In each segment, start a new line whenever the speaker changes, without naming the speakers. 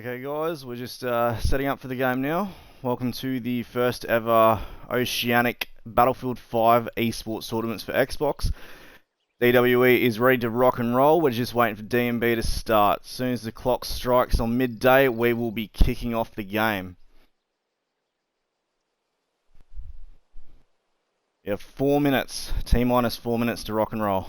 Okay guys, we're just setting up for the game now. Welcome to the first ever Oceanic Battlefield 5 esports tournaments for Xbox. DWE is ready to rock and roll. We're just waiting for DnB to start. As soon as the clock strikes on midday, we will be kicking off the game. You have 4 minutes, T-minus 4 minutes to rock and roll.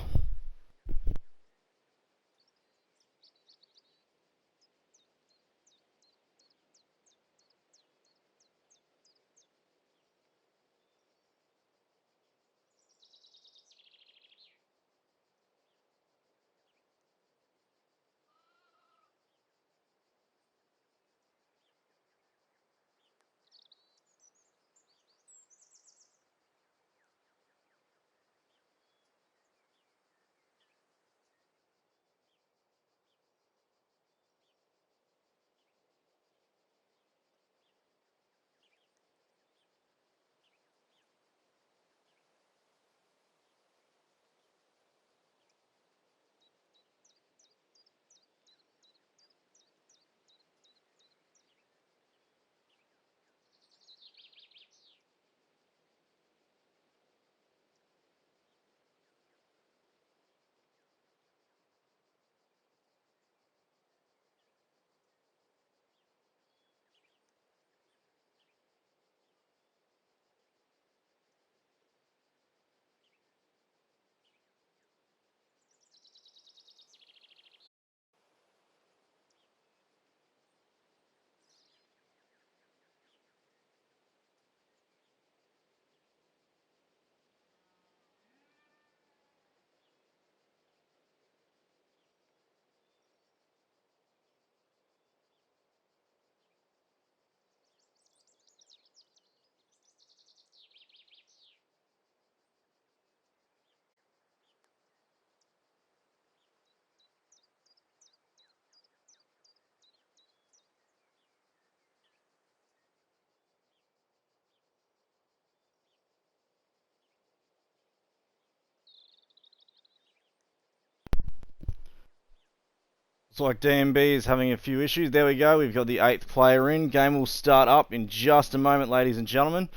Looks like DnB is having a few issues. There we go, we've got the 8th player in. Game will start up in just a moment, ladies and gentlemen.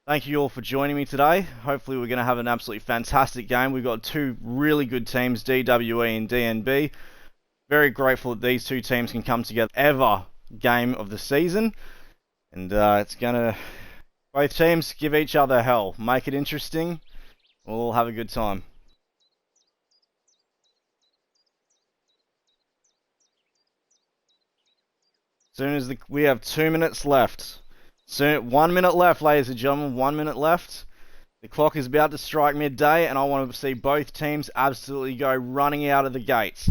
Thank you all for joining me today. Hopefully we're going to have an absolutely fantastic game. We've got two really good teams, DWE and DnB. Very grateful that these two teams can come together ever game of the season. And it's going to... both teams give each other hell. Make it interesting. We'll all have a good time. Soon as we have 2 minutes left. 1 minute left, ladies and gentlemen. 1 minute left. The clock is about to strike midday, and I want to see both teams absolutely go running out of the gates.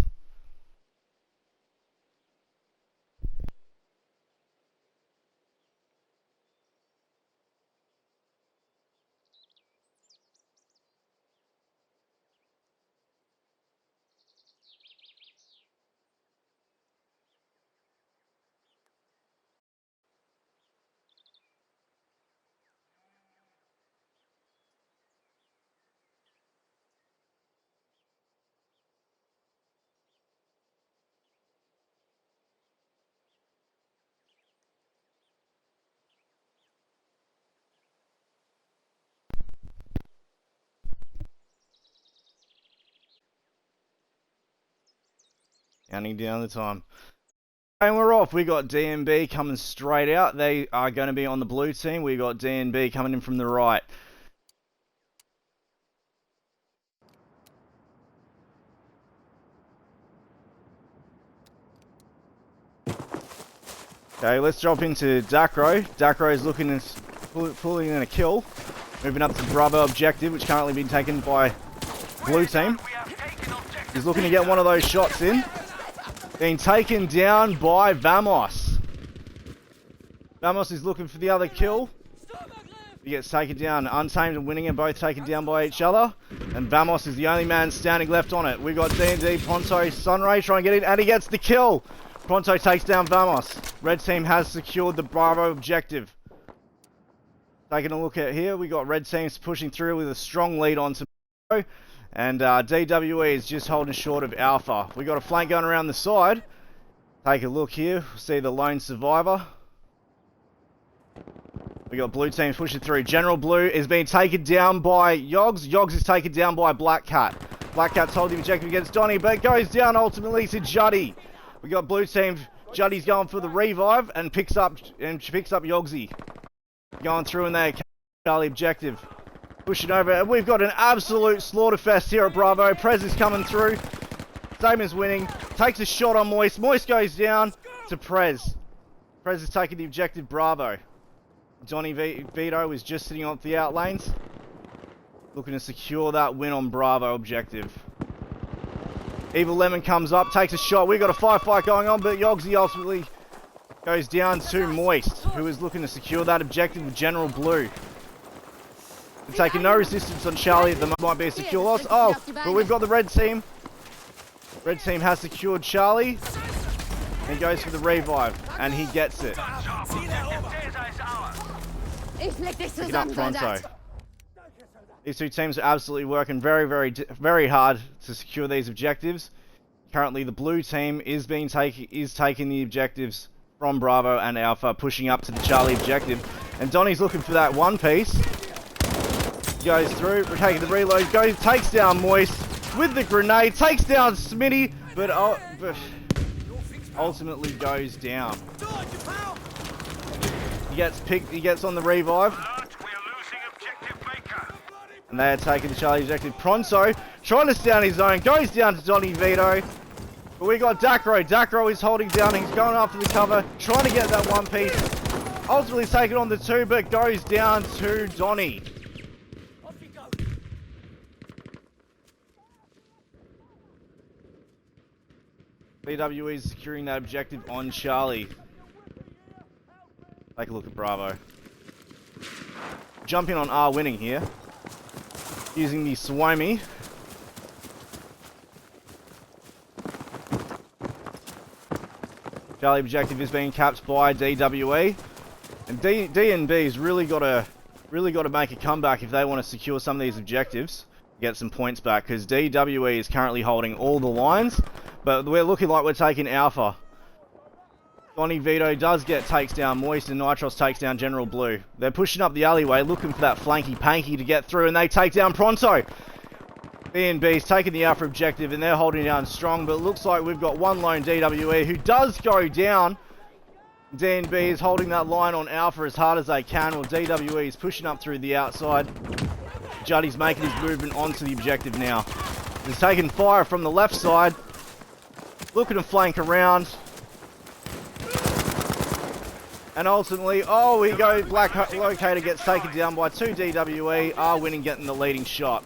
Counting down the time. And we're off. We got DnB coming straight out. They are going to be on the blue team. We got DnB coming in from the right. Okay, let's drop into Dakro. Dakro is looking at pulling in a kill. Moving up to Bravo objective, which currently been taken by blue team. He's looking to get one of those shots in. Being taken down by Vamos. Vamos is looking for the other kill. He gets taken down. Untamed and Winning are both taken down by each other. And Vamos is the only man standing left on it. We got DnD, Ponto, Sunray trying to get in, and he gets the kill. Ponto takes down Vamos. Red team has secured the Bravo objective. Taking a look at here, we got red teams pushing through with a strong lead on to Bravo. And DWE is just holding short of Alpha. We got a flank going around the side. Take a look here. See the lone survivor. We got blue teams pushing through. General Blue is being taken down by Yogs. Yogs is taken down by Black Cat. Black Cat's holding the objective against Donny, but goes down ultimately to Juddy. We got blue team. Juddy's going for the revive and picks up Yogsy. Going through in there. Charlie objective. Pushing over. And we've got an absolute slaughterfest here at Bravo. Prez is coming through. Same as winning. Takes a shot on Moist. Moist goes down to Prez. Prez is taking the objective Bravo. Donny Vito is just sitting on the out lanes. Looking to secure that win on Bravo objective. Evil Lemon comes up, takes a shot. We've got a firefight going on, but Yogsy ultimately goes down to Moist, who is looking to secure that objective with General Blue. They're taking no resistance on Charlie. There might be a secure loss. Oh, but we've got the red team. Red team has secured Charlie. He goes for the revive, and he gets it. Picking up Pronto. These two teams are absolutely working very hard to secure these objectives. Currently, the blue team is taking the objectives from Bravo and Alpha, pushing up to the Charlie objective. And Donny's looking for that one piece. Goes through, we're taking the reload, takes down Moist with the grenade, takes down Smitty, but ultimately goes down. He gets on the revive. And they're taking the Charlie objective. Pronto, trying to stay on his own, goes down to Donny Vito. But we got Dacro. Dacro is holding down, he's going after the cover, trying to get that one piece. Ultimately taking on the two, but goes down to Donny. DWE is securing that objective on Charlie. Take a look at Bravo. Jumping on R winning here. Using the Swami. Charlie objective is being capped by DWE. And DnB's really got to make a comeback if they want to secure some of these objectives. Get some points back, because DWE is currently holding all the lines. But we're looking like we're taking Alpha. Donny Vito takes down Moist, and Nitros takes down General Blue. They're pushing up the alleyway, looking for that flanky panky to get through, and they take down Pronto. DnB's taking the Alpha objective, and they're holding down strong, but it looks like we've got one lone DWE who does go down. DnB is holding that line on Alpha as hard as they can, while DWE is pushing up through the outside. Juddy's making his movement onto the objective now. He's taking fire from the left side. Looking to flank around. And ultimately, oh, we go, Black Locator gets taken down by two DWE, R winning, getting the leading shot.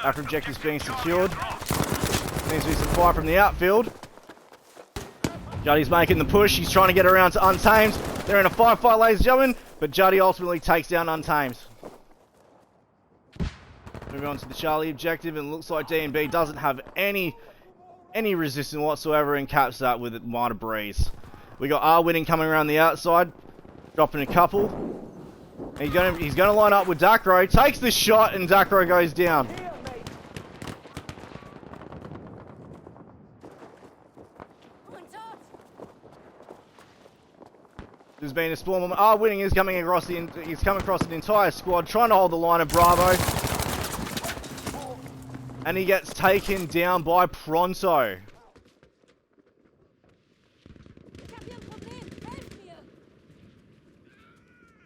After objectives being secured. Seems to be some fire from the outfield. Juddy's making the push, he's trying to get around to Untamed. They're in a firefight, ladies and gentlemen, but Juddy ultimately takes down Untamed. Moving on to the Charlie objective, and it looks like DnB doesn't have any resistance whatsoever and caps that with Mitre Breeze. We got R winning coming around the outside, dropping a couple. And he's gonna line up with Dacro, takes the shot, and Dacro goes down. There's been a spawn. R winning is coming across the entire squad, trying to hold the line of Bravo. And he gets taken down by Pronto.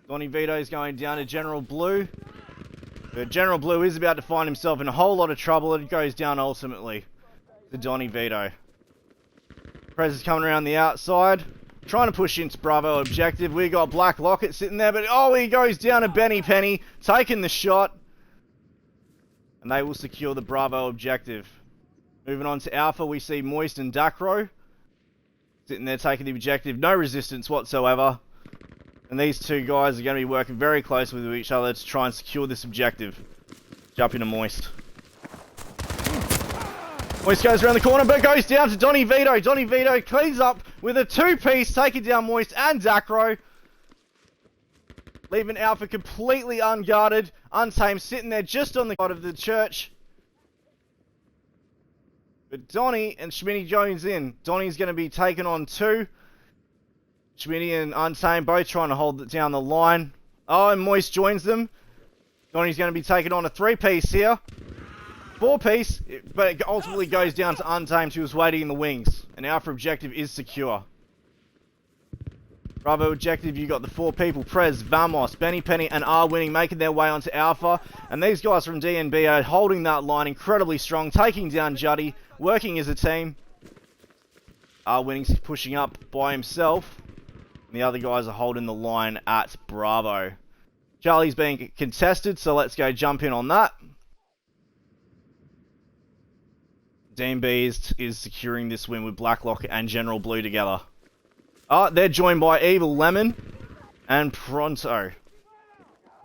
Donny Vito is going down to General Blue. But General Blue is about to find himself in a whole lot of trouble. It goes down ultimately to Donny Vito. Prez is coming around the outside, trying to push into Bravo objective. We got Black Locket sitting there, but oh, he goes down to Benny Penny, taking the shot. And they will secure the Bravo objective. Moving on to Alpha, we see Moist and Dacro sitting there taking the objective. No resistance whatsoever. And these two guys are going to be working very closely with each other to try and secure this objective. Jump into Moist. Moist goes around the corner, but goes down to Donny Vito. Donny Vito cleans up with a two-piece, taking down Moist and Dacro. Leaving Alpha completely unguarded, untamed, sitting there just on the side of the church. But Donny and Schmitty joins in. Donny's going to be taken on 2. Schmitty and Untamed both trying to hold down the line. Oh, and Moist joins them. Donny's going to be taken on a 3-piece here. 4-piece, but it ultimately goes down to Untamed, who was waiting in the wings. And Alpha objective is secure. Bravo objective, you got the 4 people, Prez, Vamos, Benny Penny, and R Winning, making their way onto Alpha. And these guys from DnB are holding that line incredibly strong, taking down Juddy, working as a team. R Winning's pushing up by himself. And the other guys are holding the line at Bravo. Charlie's being contested, so let's go jump in on that. DnB is securing this win with Blacklock and General Blue together. They're joined by Evil Lemon and Pronto.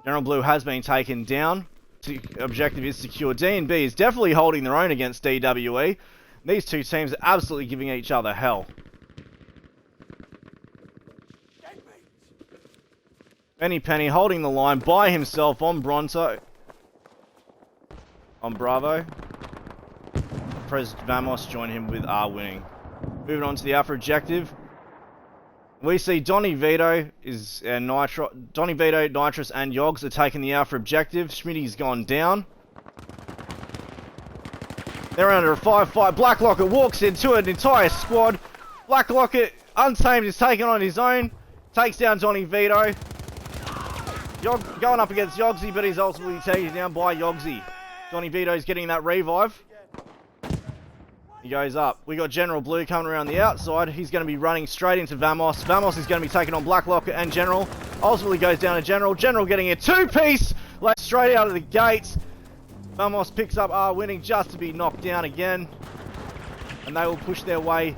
General Blue has been taken down. The objective is secure. DnB is definitely holding their own against DWE. These two teams are absolutely giving each other hell. Benny Penny holding the line by himself on Bronto. On Bravo. Prez Vamos join him with R Winning. Moving on to the Alpha objective. We see Donny Vito Donny Vito, Nitrous, and Yogs are taking the Alpha objective. Schmitty's gone down. They're under a 5-5. Blacklocket walks into an entire squad. Blacklocket, Untamed, is taken on his own. Takes down Donny Vito. Going up against Yogsy, but he's ultimately taken down by Yogsy. Donny Vito's getting that revive. He goes up. We got General Blue coming around the outside. He's going to be running straight into Vamos. Vamos is going to be taking on Blacklocket and General. Ultimately goes down to General. General getting a 2-piece. Like straight out of the gates. Vamos picks up R Winning just to be knocked down again. And they will push their way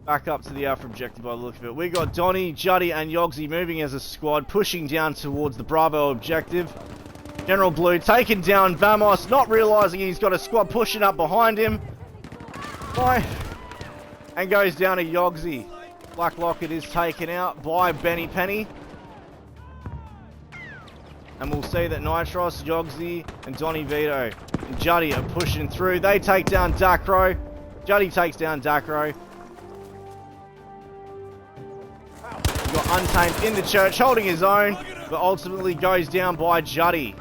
back up to the Alpha objective by the look of it. We got Donny, Juddy, and Yogsy moving as a squad, pushing down towards the Bravo objective. General Blue taking down Vamos, not realising he's got a squad pushing up behind him. And goes down to Yogsy. Blacklocket is taken out by Benny Penny. And we'll see that Nitros, Yogsy, and Donny Vito and Juddy are pushing through. They take down Dacro. Juddy takes down Dacro. We've got Untamed in the church holding his own, but ultimately goes down by Juddy.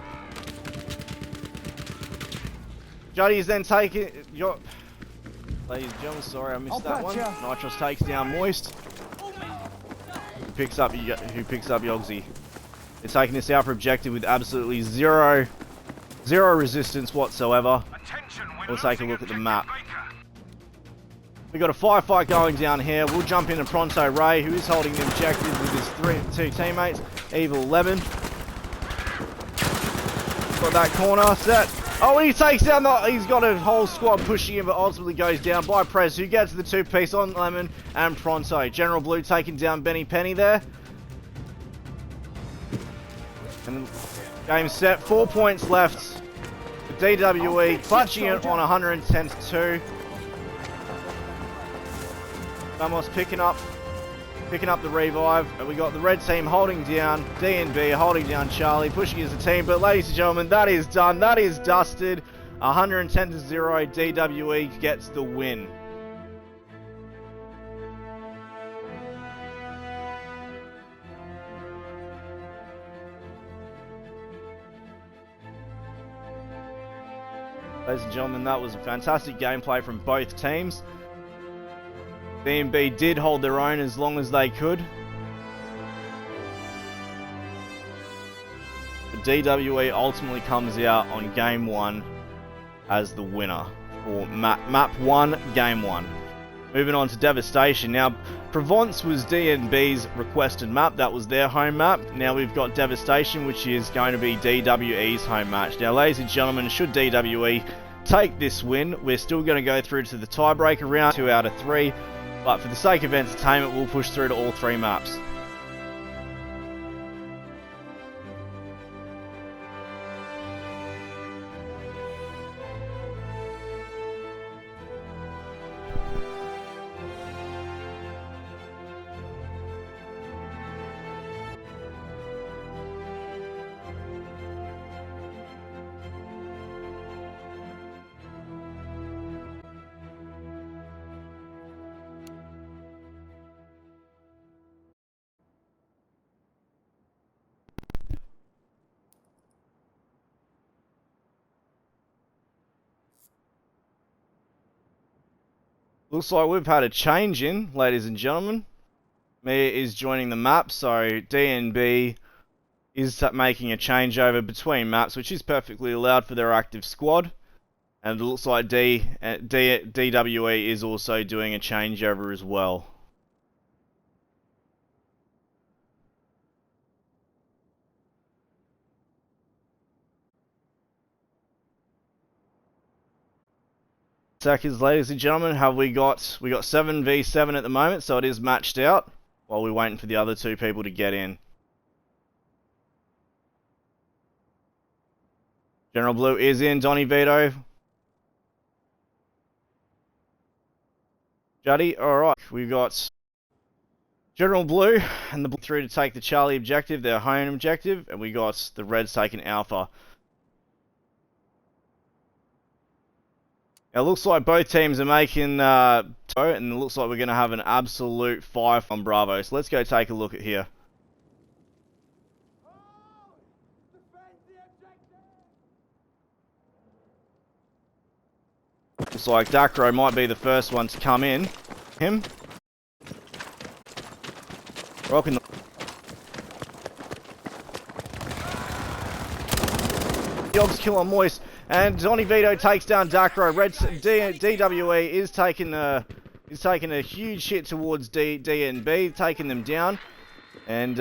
Juddy is then taken... Ladies and gentlemen, sorry I missed that one. Nitros takes down Moist. Who picks up Yogsy. They're taking this Alpha objective with absolutely zero resistance whatsoever. We'll take a look at the map. We've got a firefight going down here. We'll jump into Pronto Ray, who is holding the objective with his 2 teammates. Evil Lemon. Got that corner set. Oh, he takes down he's got a whole squad pushing him, but ultimately goes down by Prez, who gets the 2-piece on Lemon and Pronto. General Blue taking down Benny Penny there. And game set, 4 points left. The DWE clutching it on 110-2. Vamos picking up the revive, and we got the red team holding down DnB, holding down Charlie, pushing as a team. But ladies and gentlemen, that is done. That is dusted. 110-0. DWE gets the win. Ladies and gentlemen, that was a fantastic gameplay from both teams. DnB did hold their own as long as they could. The DWE ultimately comes out on Game 1 as the winner for Map 1, Game 1. Moving on to Devastation. Now, PROVENCE was DnB's requested map. That was their home map. Now we've got Devastation, which is going to be DWE's home match. Now, ladies and gentlemen, should DWE take this win, we're still going to go through to the tiebreaker round, 2 out of 3. But for the sake of entertainment, we'll push through to all 3 maps. Looks like we've had a change in, ladies and gentlemen. Mia is joining the map, so DnB is making a changeover between maps, which is perfectly allowed for their active squad. And it looks like DWE is also doing a changeover as well. Seconds, ladies and gentlemen, we got 7v7 at the moment, so it is matched out while we're waiting for the other two people to get in. General Blue is in, Donny Vito. Juddy, alright, we've got General Blue and the Blue through to take the Charlie objective, their home objective, and we got the Reds taking Alpha. Now, it looks like both teams are making and it looks like we're going to have an absolute fire from Bravo. So let's go take a look at here. Looks like Dacro might be the first one to come in. Him. Rocking the... Yogs kill on Moist. And Donny Vito takes down Dacro. DWE is taking a huge hit towards DnB, taking them down. And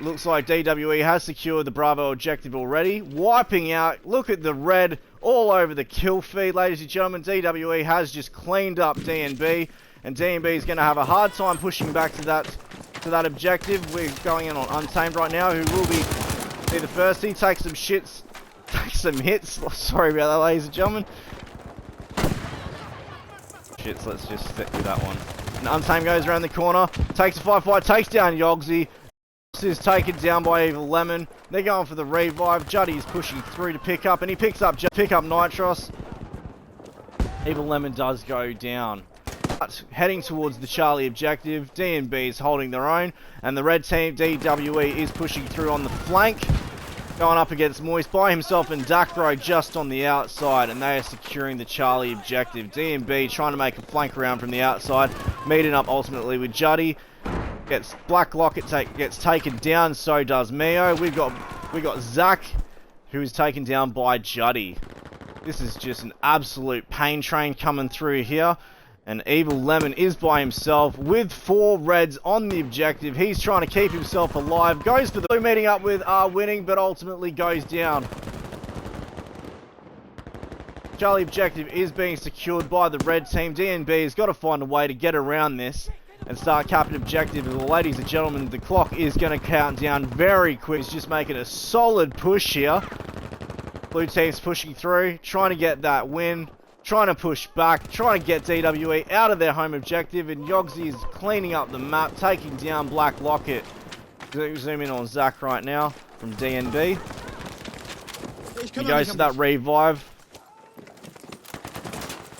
looks like DWE has secured the Bravo objective already. Wiping out, look at the red all over the kill feed, ladies and gentlemen. DWE has just cleaned up DnB. And DnB is going to have a hard time pushing back to that objective. We're going in on Untamed right now, who will be the first. He takes some shits. Take some hits. Sorry about that, ladies and gentlemen. Shits, let's just stick with that one. And Untamed goes around the corner, takes a fight, takes down Yogsy. Is taken down by Evil Lemon. They're going for the revive. Juddy is pushing through to pick up, and he picks up Nitros. Evil Lemon does go down. But heading towards the Charlie objective, DnB is holding their own, and the red team, DWE, is pushing through on the flank. Going up against Moist by himself and Dacro just on the outside, and they are securing the Charlie objective. DnB trying to make a flank around from the outside, meeting up ultimately with Juddy. Gets Black Locket gets taken down, so does Mio. We've got Zach, who is taken down by Juddy. This is just an absolute pain train coming through here. And Evil Lemon is by himself with 4 Reds on the objective. He's trying to keep himself alive. Goes for the blue, meeting up with winning, but ultimately goes down. Charlie objective is being secured by the red team. DnB has got to find a way to get around this and start capping objective. Well, ladies and gentlemen, the clock is going to count down very quick. He's just making a solid push here. Blue team's pushing through, trying to get that win. Trying to push back, trying to get DWE out of their home objective, and Yogsy is cleaning up the map, taking down Black Locket. Zoom in on Zach right now from DnB. He goes to that revive.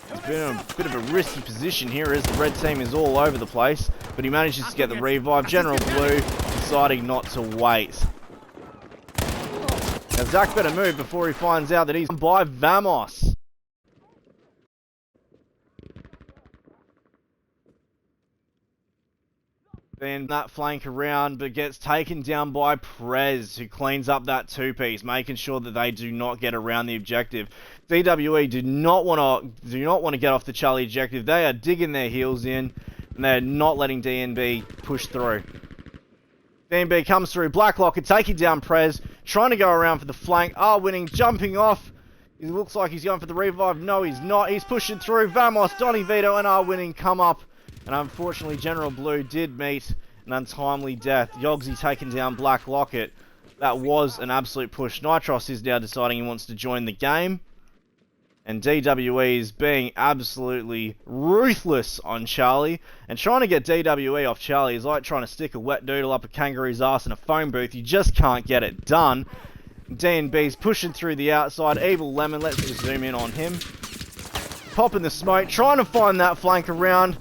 It's been a bit of a risky position here as the red team is all over the place, but he manages to get the revive. General Blue deciding not to wait. Now Zach better move before he finds out that he's by Vamos. Then that flank around, but gets taken down by Prez, who cleans up that 2-piece, making sure that they do not get around the objective. DWE do not want to get off the Charlie objective. They are digging their heels in, and they are not letting DnB push through. DnB comes through, Black Locket taking down Prez, trying to go around for the flank. Winning, jumping off. It looks like he's going for the revive. No, he's not. He's pushing through. Vamos, Donny Vito, and winning come up. And unfortunately, General Blue did meet an untimely death. Yogsy taking down Black Locket. That was an absolute push. Nitros is now deciding he wants to join the game. And DWE is being absolutely ruthless on Charlie. And trying to get DWE off Charlie is like trying to stick a wet doodle up a kangaroo's ass in a phone booth. You just can't get it done. DnB's pushing through the outside. Evil Lemon, let's just zoom in on him. Popping the smoke, trying to find that flank around.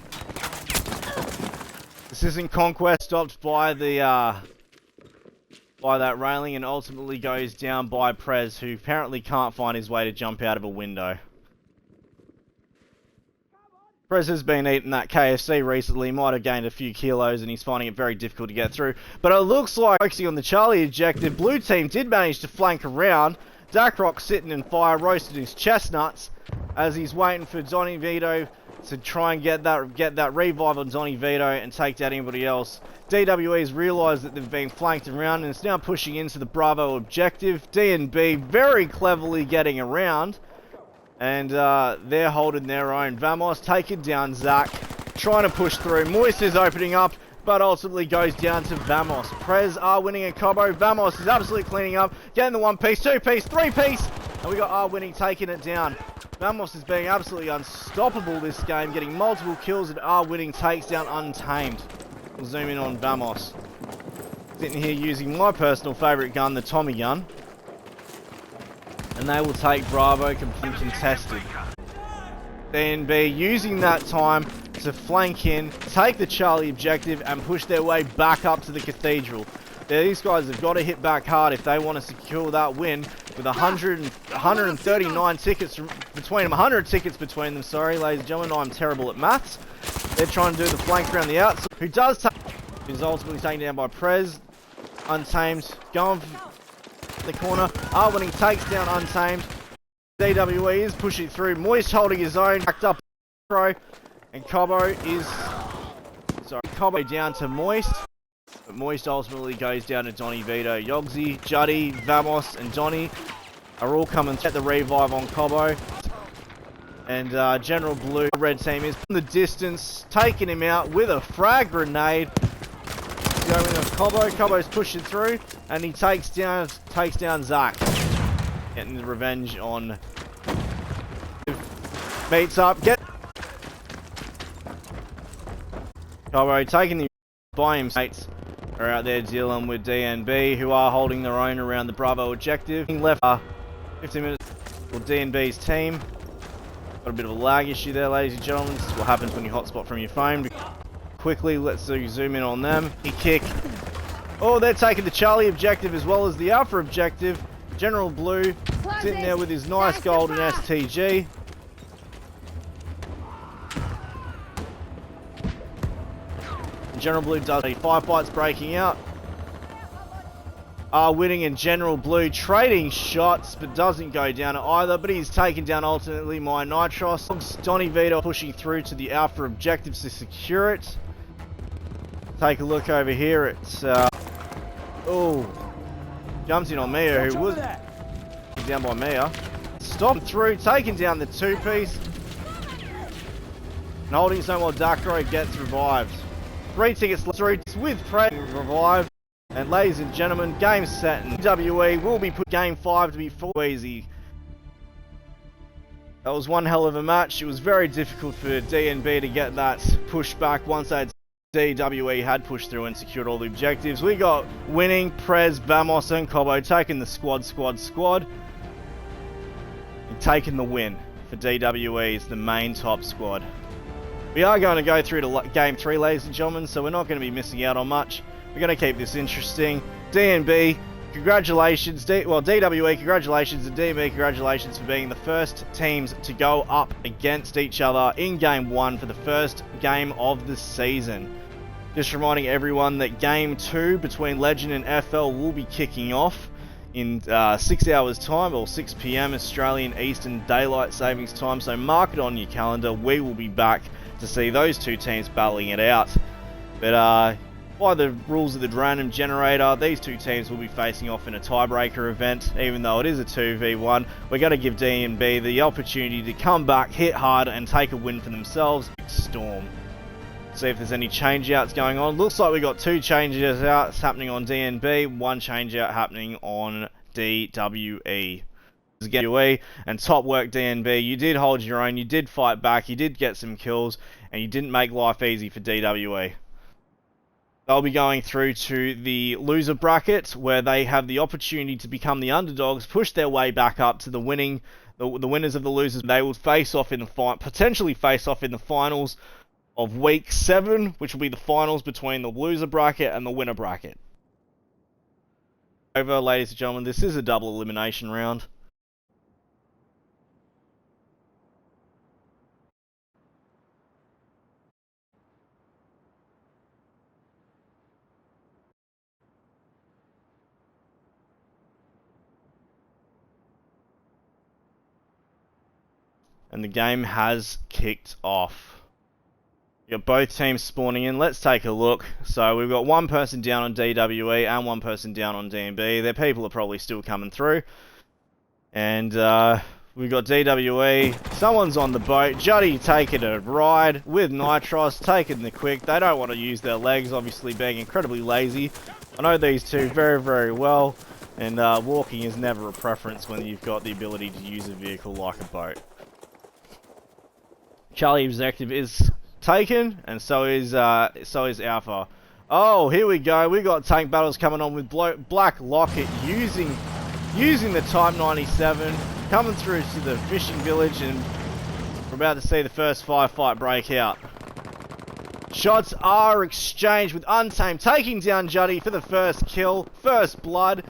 This isn't Conquest, stopped by the by that railing and ultimately goes down by Prez, who apparently can't find his way to jump out of a window. Prez has been eating that KFC recently, might have gained a few kilos, and he's finding it very difficult to get through. But it looks like, focusing on the Charlie objective, blue team did manage to flank around. Darkrock sitting in fire, roasted his chestnuts, as he's waiting for Donny Vito to try and get that revive on Donny Vito and take down anybody else. DWE has realised that they've been flanked around and it's now pushing into the Bravo objective. DnB very cleverly getting around. And they're holding their own. Vamos taking down Zach, trying to push through. Moist is opening up, but ultimately goes down to Vamos. Prez are winning a combo. Vamos is absolutely cleaning up, getting the 1-piece, 2-piece, 3-piece, and we got R winning, taking it down. Vamos is being absolutely unstoppable this game, getting multiple kills, and R winning takes down Untamed. We'll zoom in on Vamos. Sitting here using my personal favourite gun, the Tommy gun. And they will take Bravo completely contested. DnB using that time to flank in, take the Charlie objective and push their way back up to the Cathedral. These guys have got to hit back hard if they want to secure that win with 139 tickets between them, 100 tickets between them, sorry ladies and gentlemen, I'm terrible at maths. They're trying to do the flank around the outside, who does take, is ultimately taken down by Prez. Untamed, going for the corner, winning takes down Untamed. DWE is pushing through, Moist holding his own, backed up Pro, and Cobbo down to Moist. But Moist ultimately goes down to Donny Vito. Yogsy, Juddy, Vamos, and Donny are all coming to get the revive on Cobbo. And General Blue, red team, is in the distance, taking him out with a frag grenade. Going with Cobbo. Cobbo's pushing through, and he takes down Zach. Getting the revenge on. Beats up. Cobbo taking the by him. Mates are out there dealing with DnB, who are holding their own around the Bravo objective. Left 15 minutes for DnB's team. Got a bit of a lag issue there, ladies and gentlemen. This is what happens when you hotspot from your phone. Quickly, let's zoom in on them. He kick. Oh, they're taking the Charlie objective as well as the Alpha objective. General Blue sitting there with his nice golden STG. General Blue does a firefights breaking out. Winning, and General Blue trading shots, but doesn't go down either. But he's taken down ultimately my Nitros. Donny Vito pushing through to the Alpha objectives to secure it. Take a look over here. It's jumps in on Mia, who was down by Mia. Stomped through, taking down the 2-piece, and holding his own while Darkrow gets revived. 3 tickets through with Prey revived. And ladies and gentlemen, game set, and DWE will be put game 5 to be full easy. That was one hell of a match. It was very difficult for DnB to get that push back once DWE had pushed through and secured all the objectives. We got winning, Prez, Vamos, and Cobbo taking the squad. And taking the win for DWE as the main top squad. We are going to go through to game 3, ladies and gentlemen, so we're not going to be missing out on much. We're going to keep this interesting. DnB, congratulations. DWE, congratulations. And DnB, congratulations for being the first teams to go up against each other in Game 1 for the first game of the season. Just reminding everyone that Game 2 between Legend and FL will be kicking off in 6 hours time, or 6 PM Australian Eastern Daylight Savings Time. So mark it on your calendar. We will be back to see those two teams battling it out. But by the rules of the random generator, these two teams will be facing off in a tiebreaker event. Even though it is a 2v1, we're going to give DnB the opportunity to come back, hit hard, and take a win for themselves. Storm. See if there's any change-outs going on. Looks like we got 2 change-outs happening on DnB, 1 change-out happening on DWE. And top work, DnB. You did hold your own, you did fight back, you did get some kills, and you didn't make life easy for DWE. They'll be going through to the loser bracket, where they have the opportunity to become the underdogs, push their way back up to the winners of the losers. They will face off in the potentially face off in the finals of week 7, which will be the finals between the loser bracket and the winner bracket. Over, ladies and gentlemen, this is a double elimination round. And the game has kicked off. You got both teams spawning in. Let's take a look. So we've got one person down on DWE and one person down on DnB. Their people are probably still coming through. And we've got DWE. Someone's on the boat. Juddy taking a ride with Nitros, taking the quick. They don't want to use their legs, obviously being incredibly lazy. I know these two very, very well. And walking is never a preference when you've got the ability to use a vehicle like a boat. Charlie objective is taken, and so is Alpha. Oh, here we go. We got tank battles coming on with Black Locket using the Type 97, coming through to the fishing village, and we're about to see the first firefight break out. Shots are exchanged with Untamed taking down Juddy for the first kill, first blood.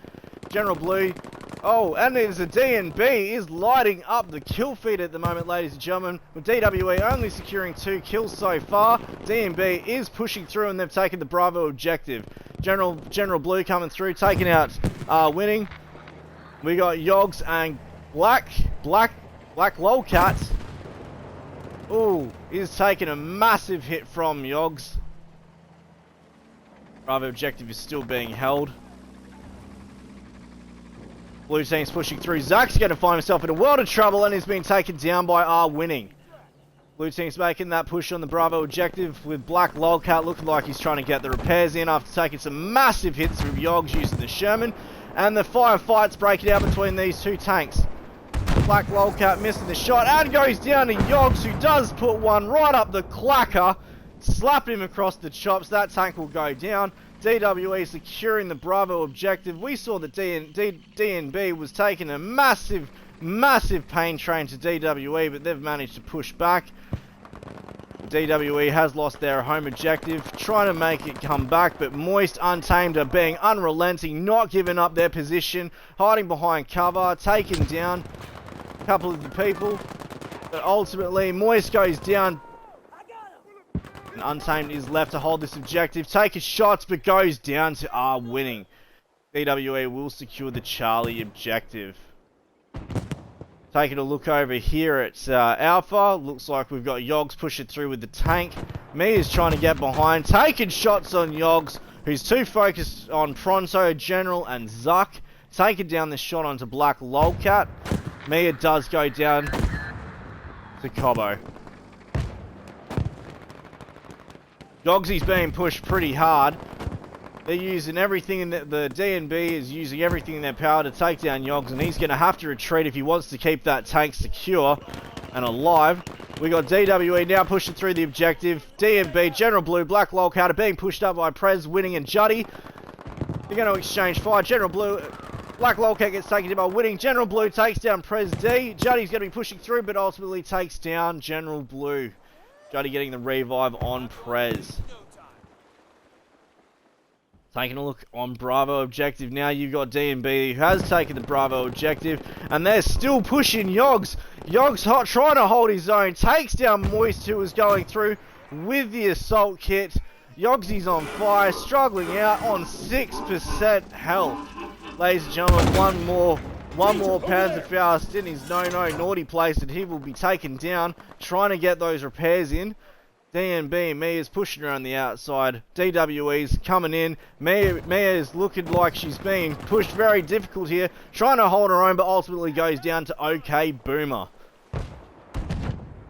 General Blue. Oh, and there's a DnB is lighting up the kill feed at the moment, ladies and gentlemen, with DWE only securing 2 kills so far. DnB is pushing through and they've taken the Bravo objective. General Blue coming through, taking out winning. We got Yogs and Black Lolcat. Ooh, is taking a massive hit from Yogs. Bravo objective is still being held. Blue team's pushing through. Zach's going to find himself in a world of trouble and is being taken down by winning. Blue team's making that push on the Bravo objective with Black Lolcat looking like he's trying to get the repairs in after taking some massive hits from Yogs using the Sherman. And the firefights breaking out between these two tanks. Black Lolcat missing the shot and goes down to Yogs, who does put one right up the clacker. Slap him across the chops. That tank will go down. DWE securing the Bravo objective. We saw that DnB was taking a massive pain train to DWE, but they've managed to push back. DWE has lost their home objective, trying to make it come back, but Moist Untamed are being unrelenting, not giving up their position, hiding behind cover, taking down a couple of the people, but ultimately Moist goes down. And Untamed is left to hold this objective, taking shots, but goes down to winning. DWE will secure the Charlie objective. Taking a look over here at Alpha, looks like we've got Yogs pushing through with the tank. Mia's trying to get behind, taking shots on Yogs, who's too focused on Pronto, General, and Zuck. Taking down the shot onto Black Lolcat. Mia does go down to Cobbo. Yogsy's being pushed pretty hard. They're using everything in the DnB is using everything in their power to take down Yogs, and he's going to have to retreat if he wants to keep that tank secure and alive. We got DWE now pushing through the objective. DnB, General Blue, Black Lolcat are being pushed up by Prez, Winning, and Juddy. They're going to exchange fire. General Blue, Black Lolcat gets taken down by Winning. General Blue takes down Prez D. Juddy's going to be pushing through, but ultimately takes down General Blue. Juddy getting the revive on Prez. Taking a look on Bravo objective now. You've got DnB who has taken the Bravo objective, and they're still pushing Yogs. Yogs trying to hold his own. Takes down Moist, who was going through with the assault kit. Yogsy's on fire, struggling out on 6% health. Ladies and gentlemen, one more Panzerfaust in his naughty place, and he will be taken down, trying to get those repairs in. DnB, Mia's pushing around the outside. DWE's coming in. Mia is looking like she's being pushed very difficult here, trying to hold her own, but ultimately goes down to OK Boomer.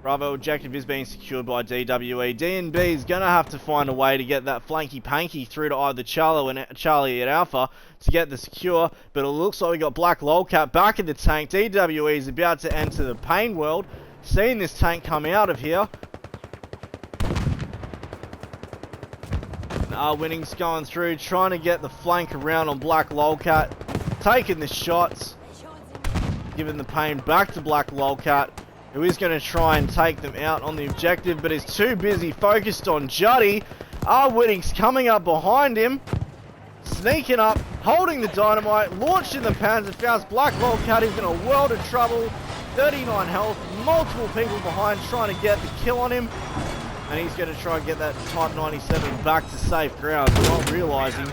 Bravo objective is being secured by DWE. DnB is going to have to find a way to get that flanky panky through to either Charlie at Alpha to get the secure, but it looks like we got Black Lolcat back in the tank. DWE is about to enter the pain world, seeing this tank come out of here. Winning's going through, trying to get the flank around on Black Lolcat, taking the shots, giving the pain back to Black Lolcat, who is going to try and take them out on the objective, but is too busy focused on Juddy. Winning's coming up behind him, sneaking up, holding the dynamite, launching the Panzerfaust. Black Lolcat is in a world of trouble, 39 health, multiple people behind trying to get the kill on him. And he's going to try and get that Type 97 back to safe ground, not realising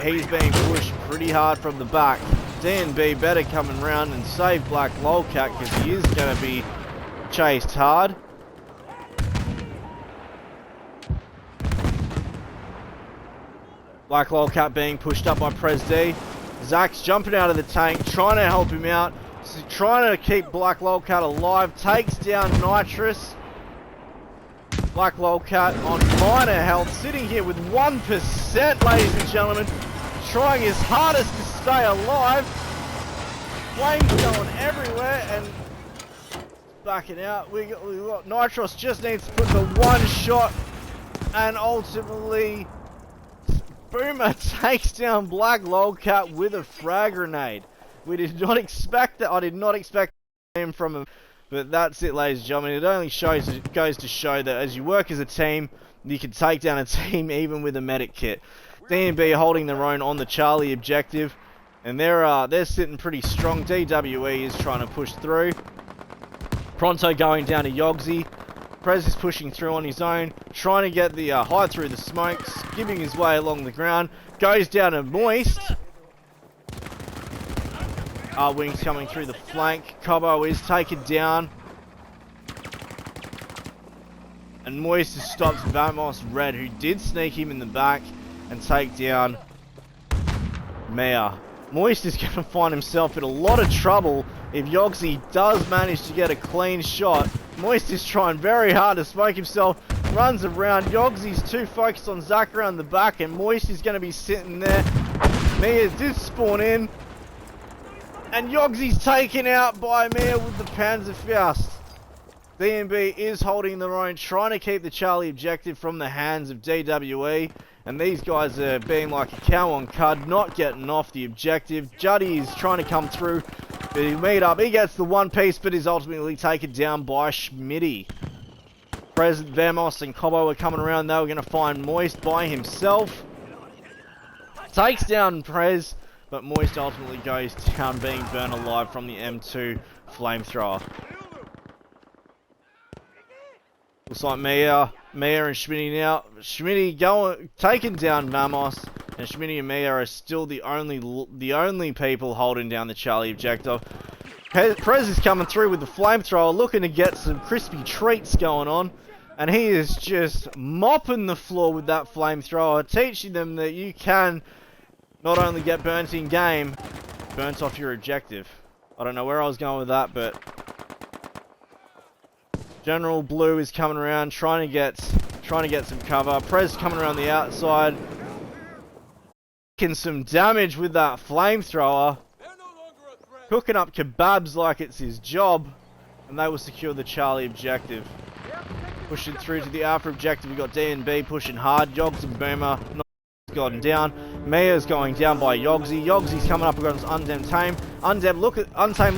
he's being pushed pretty hard from the back. DnB better coming around and save Black Lolcat, because he is going to be chased hard. Black Lolcat being pushed up by Prez D. Zach's jumping out of the tank, trying to help him out. Trying to keep Black Lolcat alive. Takes down Nitrous. Black Lolcat on minor health, sitting here with 1%, ladies and gentlemen. Trying his hardest to stay alive. Flames going everywhere and backing out. We got Nitros just needs to put the one shot, and ultimately Boomer takes down Black Lolcat with a frag grenade. We did not expect that. I did not expect him from him. But that's it, ladies and gentlemen. It only goes to show that as you work as a team, you can take down a team even with a medic kit. DnB holding their own on the Charlie objective, and they're sitting pretty strong. DWE is trying to push through. Pronto going down to Yogsy. Prez is pushing through on his own, trying to get the hide through the smoke, skipping his way along the ground. Goes down to Moist. Wings coming through the flank. Cobo is taken down. And Moist stops Vamos Red, who did sneak him in the back and take down Mea. Moist is going to find himself in a lot of trouble if Yogsy does manage to get a clean shot. Moist is trying very hard to smoke himself, runs around. Yogsy's too focused on Zach around the back, and Moist is going to be sitting there. Mea did spawn in, and Yogsy's taken out by Mea with the Panzerfaust. DnB is holding their own, trying to keep the Charlie objective from the hands of DWE. And these guys are being like a cow on cud, not getting off the objective. Juddy is trying to come through. They meet up. He gets the one piece, but is ultimately taken down by Schmitty. President Vamos and Cobo are coming around. They were going to find Moist by himself. Takes down Prez, but Moist ultimately goes down, being burned alive from the M2 flamethrower. Looks like Mea and Schmitty now. Schmitty taking down Vamos, and Schmitty and Mea are still the only people holding down the Charlie objective. Prez is coming through with the flamethrower, looking to get some crispy treats going on, and he is just mopping the floor with that flamethrower, teaching them that you can not only get burnt in game, burnt off your objective. I don't know where I was going with that, but General Blue is coming around, trying to get some cover. Prez coming around the outside, making some damage with that flamethrower, cooking up kebabs like it's his job, and they will secure the Charlie objective. Pushing through to the Alpha objective, we got DnB pushing hard. Yogs and Boomer not gotten down. Mea's going down by Yogsy. Yogsy's coming up against Untamed. Untamed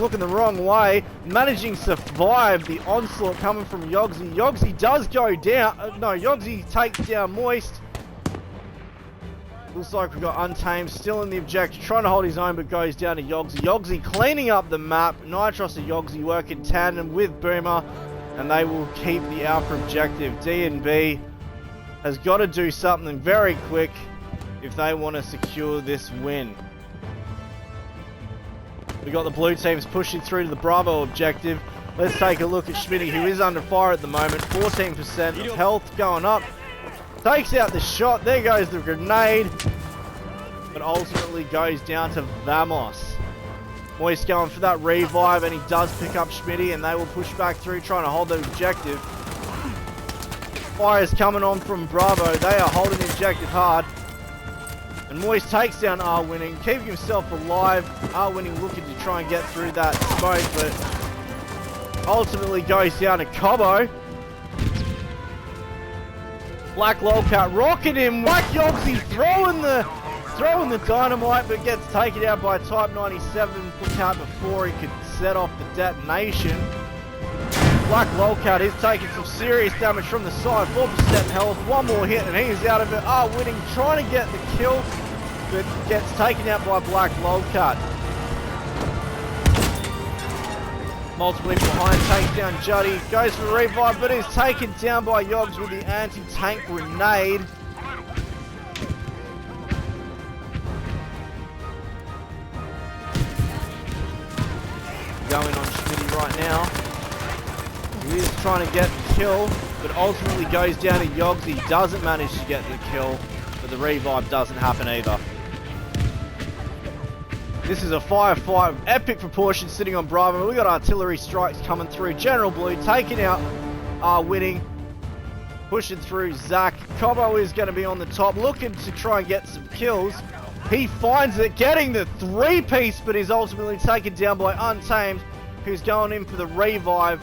looking the wrong way, managing to survive the onslaught coming from Yogsy. Yogsy does go down. Yogsy takes down Moist. Looks like we've got Untamed still in the objective, trying to hold his own, but goes down to Yogsy. Yogsy cleaning up the map. Nitros and Yogsy work in tandem with Boomer, and they will keep the Alpha objective. DnB has got to do something very quick if they want to secure this win. We got the blue teams pushing through to the Bravo objective. Let's take a look at Schmitty, who is under fire at the moment. 14% of health going up. Takes out the shot. There goes the grenade. But ultimately goes down to Vamos. Moist going for that revive, and he does pick up Schmitty, and they will push back through, trying to hold the objective. Fire's coming on from Bravo. They are holding the objective hard. And Moist takes down R-Winning, keeping himself alive. R-Winning looking to try and get through that smoke, but ultimately goes down to Cobo. Black Lolcat rocking him. Black Yogsy throwing the dynamite, but gets taken out by Type 97. Put out before he could set off the detonation. Black Lolcat is taking some serious damage from the side. 4% health, one more hit, and he's out of it. R-Winning trying to get the kill, but gets taken out by Black Lolcat. Multiple in behind, takes down Juddy, goes for revive, but is taken down by Yogs with the anti-tank grenade. Going on Schmitty right now. He is trying to get the kill, but ultimately goes down to Yogs. He doesn't manage to get the kill, but the revive doesn't happen either. This is a firefight of epic proportions sitting on Bravo. We got artillery strikes coming through. General Blue taking out winning. Pushing through Zach. Cobbo is going to be on the top, looking to try and get some kills. He finds it, getting the 3-piece, but is ultimately taken down by Untamed, who's going in for the revive.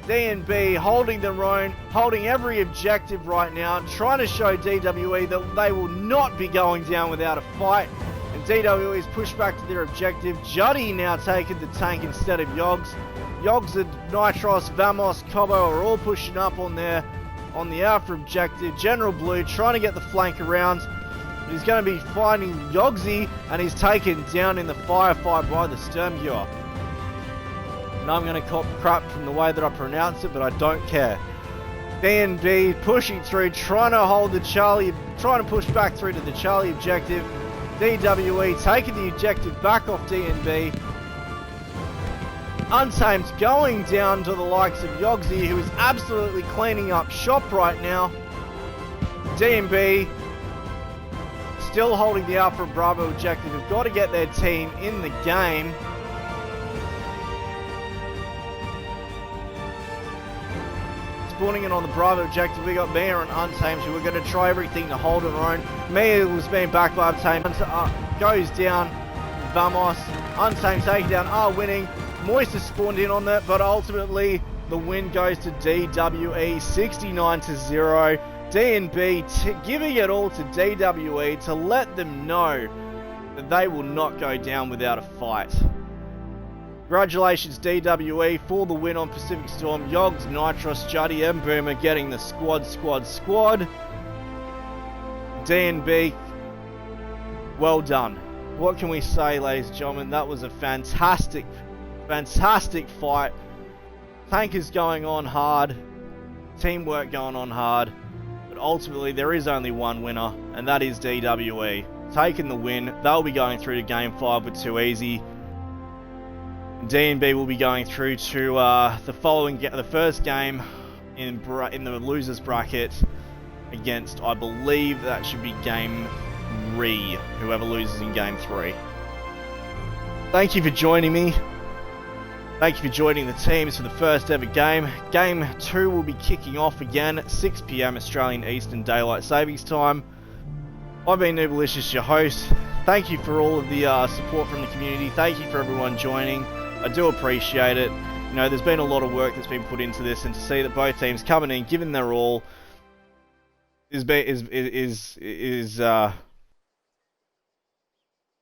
DnB holding their own, holding every objective right now, trying to show DWE that they will not be going down without a fight. And DWE is pushed back to their objective. Juddy now taking the tank instead of Yogs. Yogs and Nitros, Vamos, Cobbo are all pushing up on the Alpha objective. General Blue trying to get the flank around. He's going to be finding Yogsy, and he's taken down in the firefight by the Sturmgewehr. And I'm going to cop crap from the way that I pronounce it, but I don't care. DnB pushing through, trying to hold the Charlie, trying to push back through to the Charlie objective. DWE taking the objective back off DnB. Untamed going down to the likes of Yogsy, who is absolutely cleaning up shop right now. DnB still holding the Alpha and Bravo objective. Have got to get their team in the game. Spawning in on the Bravo objective, we got Mia and Untamed, who are going to try everything to hold her own. Mia was being backed by Untamed, goes down. Vamos, Untamed taking down, winning. Moist has spawned in on that, but ultimately the win goes to DWE 69-0. DnB giving it all to DWE to let them know that they will not go down without a fight. Congratulations DWE for the win on Pacific Storm. Yogs, Nitros, Juddy and Boomer getting the squad. DnB, well done. What can we say, ladies and gentlemen? That was a fantastic fight. Tankers going on hard. Teamwork going on hard. But ultimately, there is only one winner, and that is DWE. Taking the win. They'll be going through to Game 5 with Too Easy. DnB will be going through to the first game in the losers bracket against, I believe that should be Game 3, whoever loses in Game 3. Thank you for joining me. Thank you for joining the teams for the first ever game. Game 2 will be kicking off again at 6 PM Australian Eastern Daylight Savings Time. I've been Noobalicious, your host. Thank you for all of the support from the community. Thank you for everyone joining. I do appreciate it. You know, there's been a lot of work that's been put into this, and to see that both teams coming in, giving their all, I don't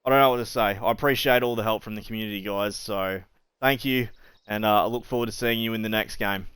know what to say. I appreciate all the help from the community, guys. So thank you, and I look forward to seeing you in the next game.